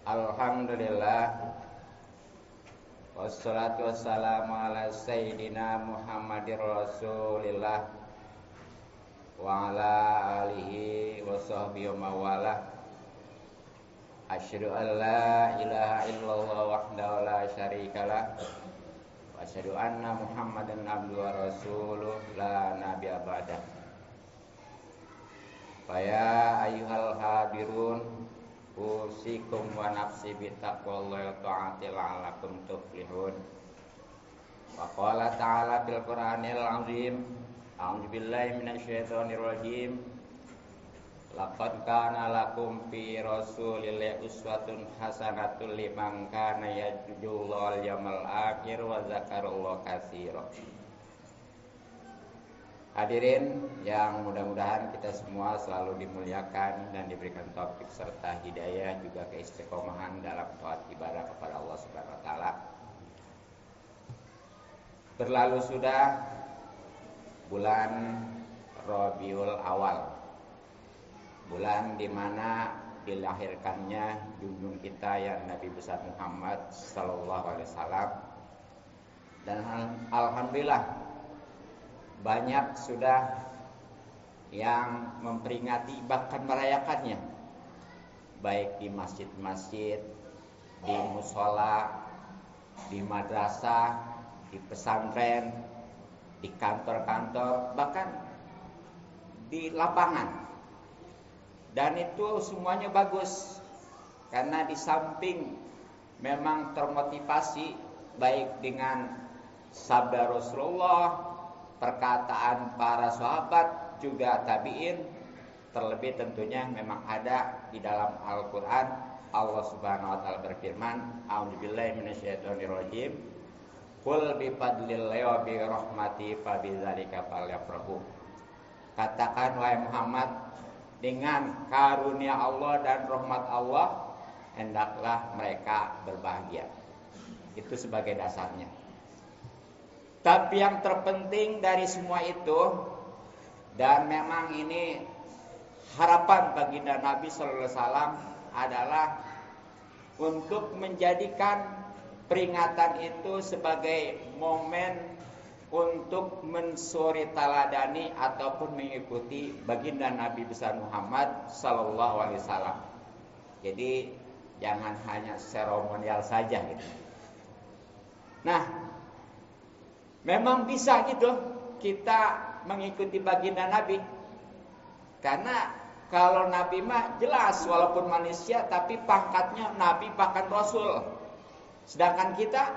Alhamdulillah, wassalatu wassalamu ala sayyidina Muhammadir Rasulillah wa ala alihi wa sahbihi wa mawalah. Asyhadu an la ilaha illallah wahdahu la syarikalah wa asyhadu anna Muhammadan abduhu wa rasuluh la nabiyya ba'dah. Faya ayyuhal hadirun usikum wa nafsi bittaqwallahi wa ta'ati la'allakum tuflihun. Wa qala ta'ala fil Qur'anil 'azim, a'udzu billahi minasyaitonir rajim. Laqad kana lakum fi rasulillahi uswatun hasanatun liman kana yarjullaha wal yawmal akhir wa dzakarallaha katsiran. Hadirin yang mudah-mudahan kita semua selalu dimuliakan dan diberikan taufik serta hidayah juga keistiqomahan dalam taat ibadah kepada Allah Subhanahu wa taala. Berlalu sudah bulan Rabiul Awal. Bulan di mana dilahirkannya junjungan kita yang Nabi besar Muhammad sallallahu alaihi wasallam. Dan alhamdulillah banyak sudah yang memperingati bahkan merayakannya, baik di masjid-masjid, di musola, di madrasah, di pesantren, di kantor-kantor, bahkan di lapangan. Dan itu semuanya bagus, karena di samping memang termotivasi baik dengan sabda Rasulullah, perkataan para sahabat, juga tabi'in, terlebih tentunya memang ada di dalam Al-Quran. Allah Subhanahu wa ta'ala berfirman, a'udzubillahi minasyaitonirrajim, qul bifadlillahi wa birahmati fabidzalika falyafrahu. Katakan wahai Muhammad, dengan karunia Allah dan rahmat Allah hendaklah mereka berbahagia. Itu sebagai dasarnya. Tapi yang terpenting dari semua itu, dan memang ini harapan baginda Nabi sallallahu alaihi wasallam, adalah untuk menjadikan peringatan itu sebagai momen untuk mensuri taladani ataupun mengikuti baginda Nabi besar Muhammad sallallahu alaihi wasallam. Jadi jangan hanya seremonial saja gitu. Nah, memang bisa gitu kita mengikuti baginda Nabi. Karena kalau Nabi mah jelas walaupun manusia tapi pangkatnya Nabi bahkan Rasul. Sedangkan kita,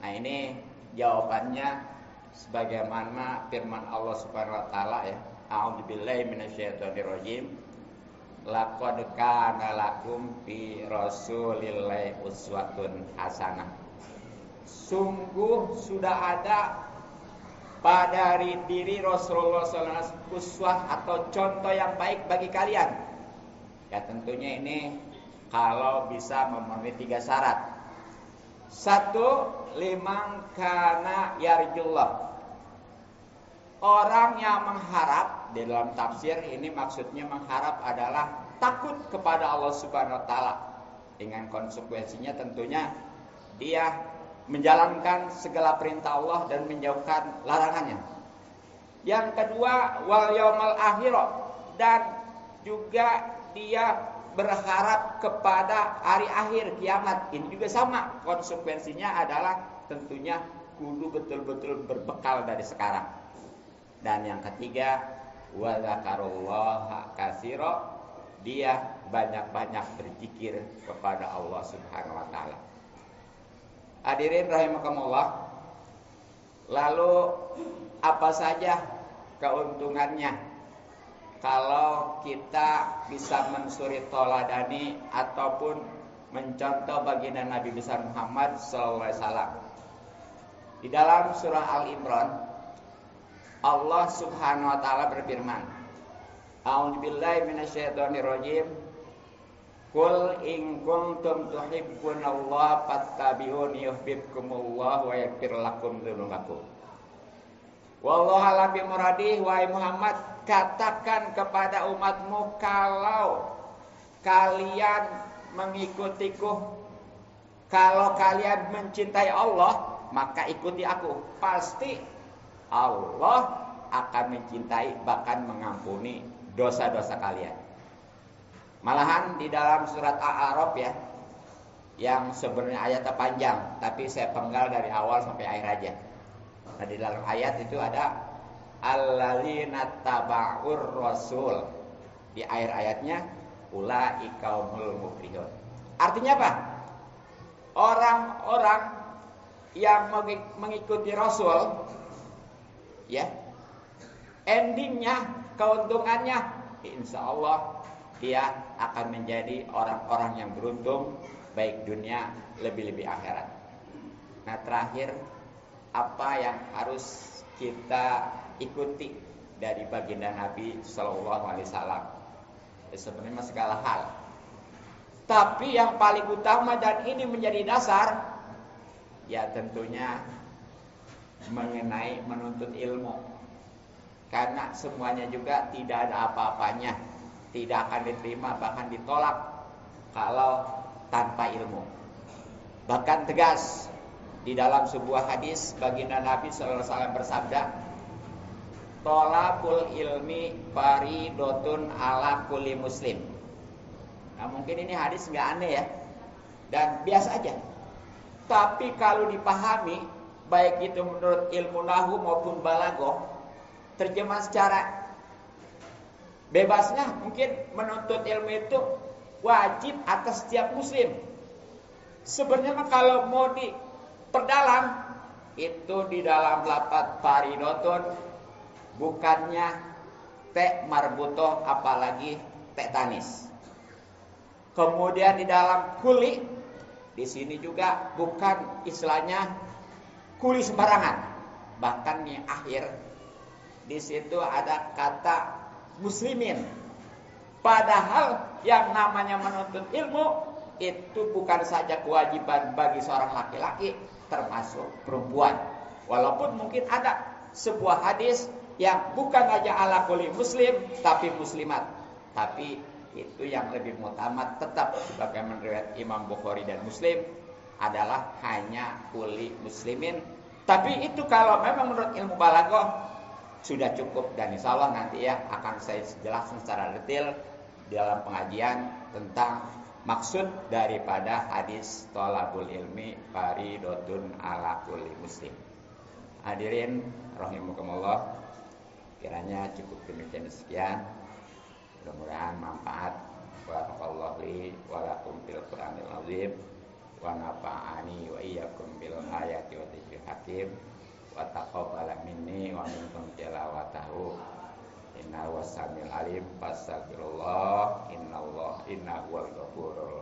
nah ini jawabannya sebagaimana firman Allah Subhanahu wa taala ya. A'udzubillahi minasyaitonirrajim. Laqad kana lakum fi rasulillahi uswatun hasanah. Sungguh sudah ada pada diri Rasulullah SAW uswah atau contoh yang baik bagi kalian. Ya tentunya ini kalau bisa memenuhi 3 syarat. 1, liman kana yarjullah. Orang yang mengharap, di dalam tafsir ini maksudnya mengharap adalah takut kepada Allah Subhanahu wa taala. Dengan konsekuensinya tentunya dia menjalankan segala perintah Allah dan menjauhkan larangannya. Yang kedua, wal yaumal akhir, dan juga dia berharap kepada hari akhir kiamat. Ini juga sama, konsekuensinya adalah tentunya kudu betul-betul berbekal dari sekarang. Dan yang ketiga, wa dzakarullaha katsira, dia banyak-banyak berzikir kepada Allah Subhanahu wa taala. Hadirin rahimakumullah. Lalu apa saja keuntungannya kalau kita bisa mensuri taladani ataupun mencontoh baginda Nabi besar Muhammad sallallahu alaihi wasallam? Di dalam surah Al-Imran, Allah Subhanahu wa taala berfirman, a'udzubillahi minasyaitonirrajim. Qul in kuntum tuhibbunallaha fattabi'uni yuhibbukumullah wa yaghfir lakum dzunubakum. Wallahu a'lam bimuradih. Wahai Muhammad, katakan kepada umatmu, kalau kalian mengikutiku. Kalau kalian mencintai Allah, maka ikuti aku. Pasti Allah akan mencintai, bahkan mengampuni dosa-dosa kalian. Malahan di dalam surat Al-A'raf ya, yang sebenarnya ayatnya panjang, tapi saya penggal dari awal sampai akhir aja. Nah, di dalam ayat itu ada alladzina taba'ur rasul. Di akhir ayatnya ulaika humul muflihun. Artinya apa? Orang-orang yang mengikuti Rasul, ya, endingnya, keuntungannya, insya Allah dia akan menjadi orang-orang yang beruntung, baik dunia lebih-lebih akhirat. Nah, terakhir, apa yang harus kita ikuti dari baginda Nabi Sallallahu Alaihi Wasallam? Sebenarnya segala hal. Tapi yang paling utama dan ini menjadi dasar, ya tentunya mengenai menuntut ilmu. Karena semuanya juga tidak ada apa-apanya, tidak akan diterima, bahkan ditolak kalau tanpa ilmu. Bahkan tegas di dalam sebuah hadis baginda Nabi sallallahu alaihi wasallam bersabda, "Thalabul ilmi faridotun ala kulli muslim." Nah, mungkin ini hadis nggak aneh ya, dan biasa aja. Tapi kalau dipahami, baik itu menurut ilmu nahwu maupun balaghah, terjemah secara bebasnya mungkin menuntut ilmu itu wajib atas setiap muslim. Sebenarnya kalau mau diperdalam, itu di dalam lafaz faridotun bukannya te marbutoh, apalagi te tanis. Kemudian di dalam kuli, di sini juga bukan istilahnya kuli sembarangan. Bahkan di akhir di situ ada kata muslimin. Padahal yang namanya menuntut ilmu itu bukan saja kewajiban bagi seorang laki-laki, termasuk perempuan. Walaupun mungkin ada sebuah hadis yang bukan aja ala kulli muslim, tapi muslimat. Tapi itu yang lebih mutamat tetap sebagaimana riwayat Imam Bukhari dan Muslim adalah hanya kulli muslimin. Tapi itu kalau memang menurut ilmu balaghah sudah cukup, dan insya Allah nanti ya akan saya jelaskan secara detail dalam pengajian tentang maksud daripada hadis thalabul ilmi faridotun ala kulli muslim. Hadirin rahimakumullah, kiranya cukup demikian sekian. Mudah-mudahan manfaat. Barakallahu li wa lakum fil Qur'anil azim wa nafa'ani wa iyyakum bil ayati wa dzikril hakim wa taqabbala minni wa minkum tilawatahu innahu was-sami'ul alim fastaghfirullah innahu wal ghafurur